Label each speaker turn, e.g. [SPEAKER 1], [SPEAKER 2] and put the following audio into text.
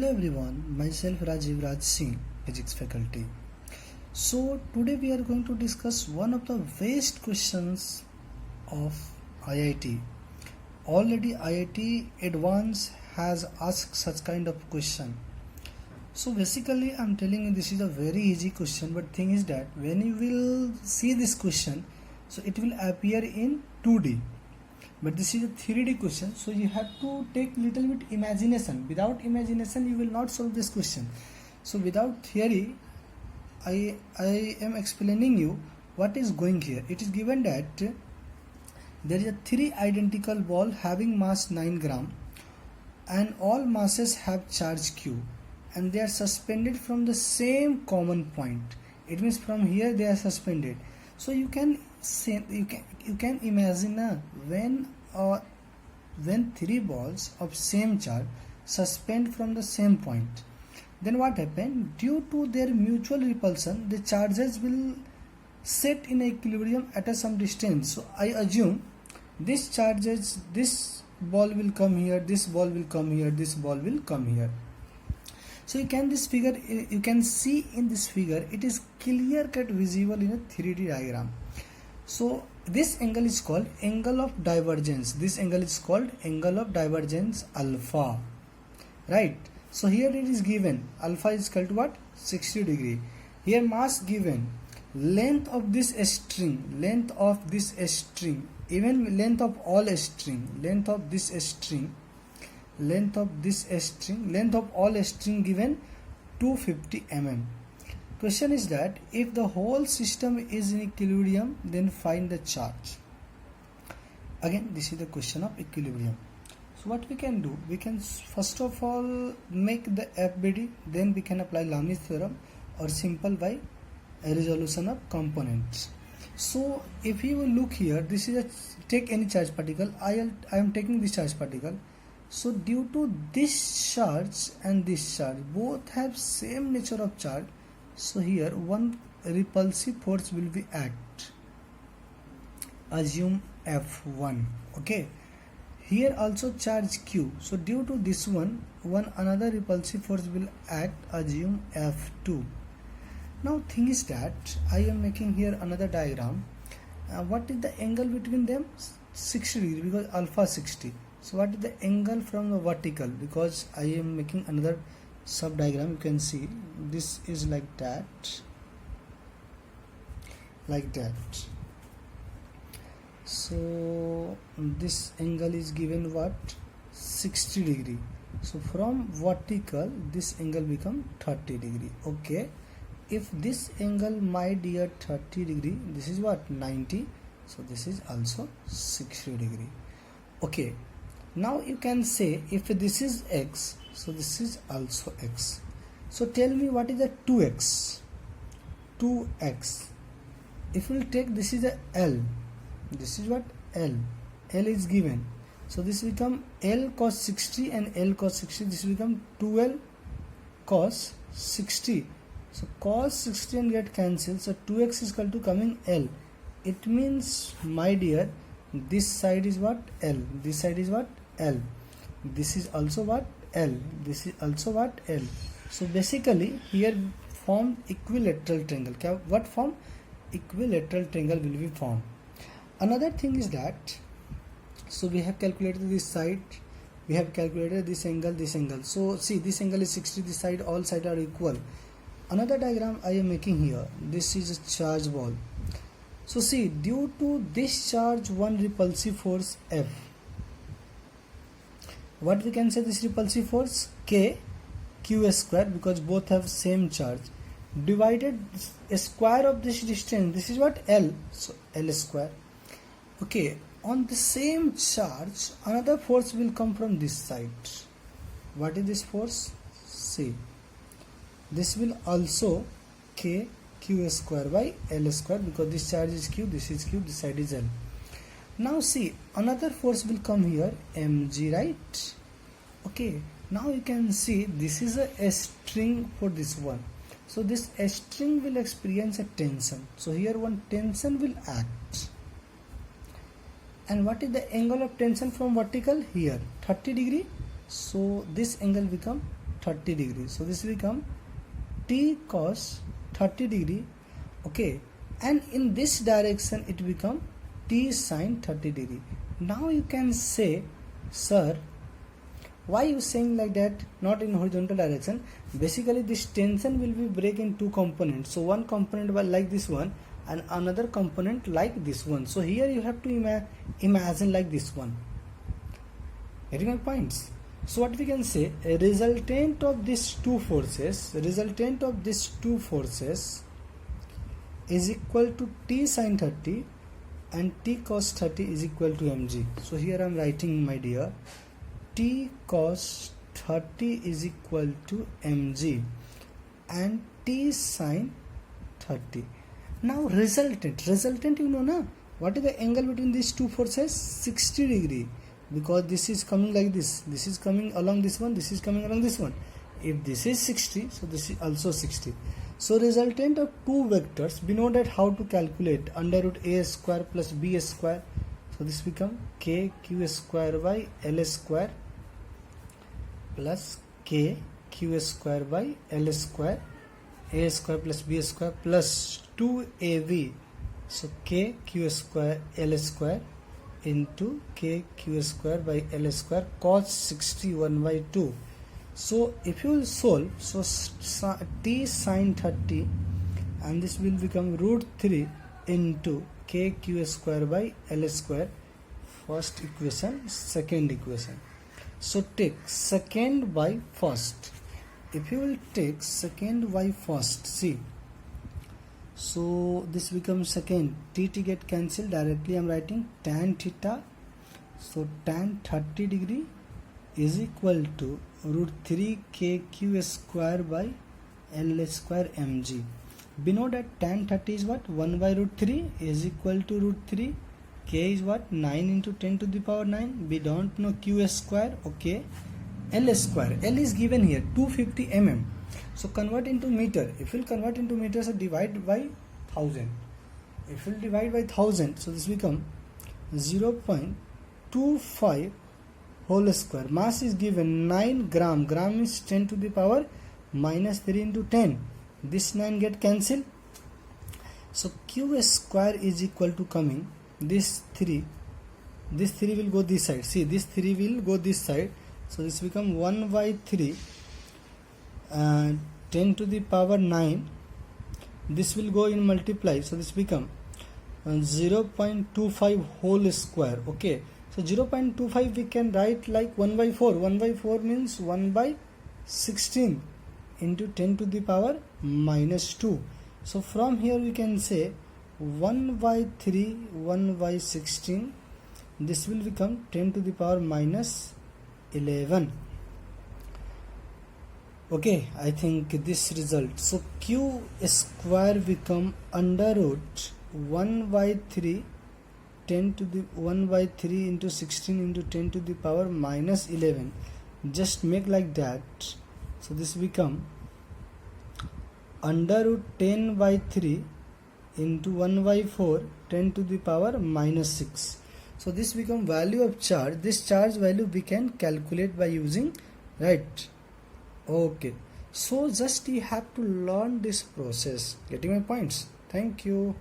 [SPEAKER 1] Hello everyone, myself Rajiv Raj Singh, Physics faculty. So today we are going to discuss one of the best questions of IIT. Already IIT Advanced has asked such kind of question. So basically I'm telling you this is a very easy question, but thing is that when you will see this question, so it will appear in 2D. But this is a 3D question, so you have to take little bit imagination. Without imagination you will not solve this question. So without theory, I am explaining you what is going here. It is given that there is a 3 identical ball having mass 9 gram and all masses have charge q and they are suspended from the same common point. It means from here they are suspended. So you can say, you can imagine when 3 balls of same charge suspend from the same point, then what happened? Due to their mutual repulsion, the charges will set in equilibrium at some distance. So I assume this charges, this ball will come here, this ball will come here, this ball will come here. So you can see in this figure, it is clear cut visible in a 3D diagram. So this angle is called angle of divergence. This angle is called angle of divergence alpha, right? So here it is given alpha is equal to what? 60 degree. Here mass given, length of this string, even length of all string, length of all string given 250 mm. Question is that if the whole system is in equilibrium, then find the charge. Again, this is the question of equilibrium. So what we can do, we can first of all make the FBD, then we can apply Lami's theorem or simple by a resolution of components. So if you will look here, this is take any charge particle. I am taking this charge particle. So due to this charge and this charge, both have same nature of charge. So here one repulsive force will be act. Assume F1. Okay. Here also charge Q. So due to this one another repulsive force will act. Assume F2. Now thing is that I am making here another diagram. What is the angle between them? 60 degree because alpha 60. So what is the angle from the vertical? Because I am making another sub diagram, you can see this is like that. So this angle is given what? 60 degree. So from vertical this angle become 30 degree. Okay, if this angle my dear 30 degree, this is what? 90. So this is also 60 degree. Okay, now you can say if this is x, so this is also x. So tell me what is the 2x? 2x. If we will take, this is a L. This is what? L. L is given. So this become L cos 60 and L cos 60. This will become 2L cos 60. So cos 60 and get cancelled. So 2x is equal to coming L. It means, my dear, this side is what? L. This side is what? L. This is also what? L. This is also what? L. So basically here form equilateral triangle. What form? Equilateral triangle will be formed. Another thing is that, so we have calculated this side, we have calculated this angle. So see, this angle is 60, this side, all sides are equal. Another diagram I am making here, this is a charge ball. So see, due to this charge, one repulsive force F. What we can say this repulsive force? K, Q square, because both have same charge, divided a square of this distance. This is what? L. So L square. Okay, on the same charge, another force will come from this side. What is this force? C. This will also K, Q square by L square, because this charge is Q, this is Q, this side is L. Now see, another force will come here, mg, right? Okay, now you can see this is a string for this one. So this string will experience a tension. So here one tension will act. And what is the angle of tension from vertical? Here 30 degree. So this angle become 30 degree. So this will become t cos 30 degree. Okay, and in this direction it become t sin 30 degree. Now you can say, sir, why you saying like that, not in horizontal direction? Basically this tension will be break in two components. So one component will like this one and another component like this one. So here you have to imagine like this one. Getting my points? So what we can say, a resultant of these two forces is equal to t sin 30 and t cos 30 is equal to mg. So here I am writing, my dear, t cos 30 is equal to mg and t sin 30. Now resultant you know na, what is the angle between these two forces? 60 degree, because this is coming like this is coming along this one, this is coming along this one. If this is 60, so this is also 60. So resultant of two vectors, we know that how to calculate under root a square plus b square. So this become k q square by l square plus k q square by l square, a square plus b square plus 2ab. So k q square l square into k q square by l square cos 61 by 2. So if you will solve, so t sin 30 and this will become root 3 into k q square by l square, first equation, second equation. So take second by first. If you will take second by first, see, so this becomes second, t get cancelled, directly I am writing tan theta. So tan 30 degree is equal to root 3 kq square by l square mg. We know that tan 30 is what? 1 by root 3 is equal to root 3. K is what? 9 into 10 to the power 9. We don't know q square. Okay, l square, l is given here 250 mm. So convert into meter. If you convert into meters, so divide by 1000. If you divide by 1000, so this become 0.25 whole square. Mass is given 9 gram. Gram is 10 to the power minus 3 into 10. This 9 get cancelled. So q square is equal to coming this 3. This 3 will go this side. See, this 3 will go this side. So this become 1 by 3 and 10 to the power 9. This will go in multiply. So this become 0.25 whole square. Okay. So 0.25 we can write like 1 by 4. 1 by 4 means 1 by 16 into 10 to the power minus 2. So from here we can say 1 by 3, 1 by 16. This will become 10 to the power minus 11. Okay, I think this result. So q square become under root 1 by 3 10 to the 1 by 3 into 16 into 10 to the power minus 11. Just make like that. So this become under root 10 by 3 into 1 by 4 10 to the power minus 6. So this become value of charge. This charge value we can calculate by using, right? Okay, so just you have to learn this process. Getting my points? Thank you.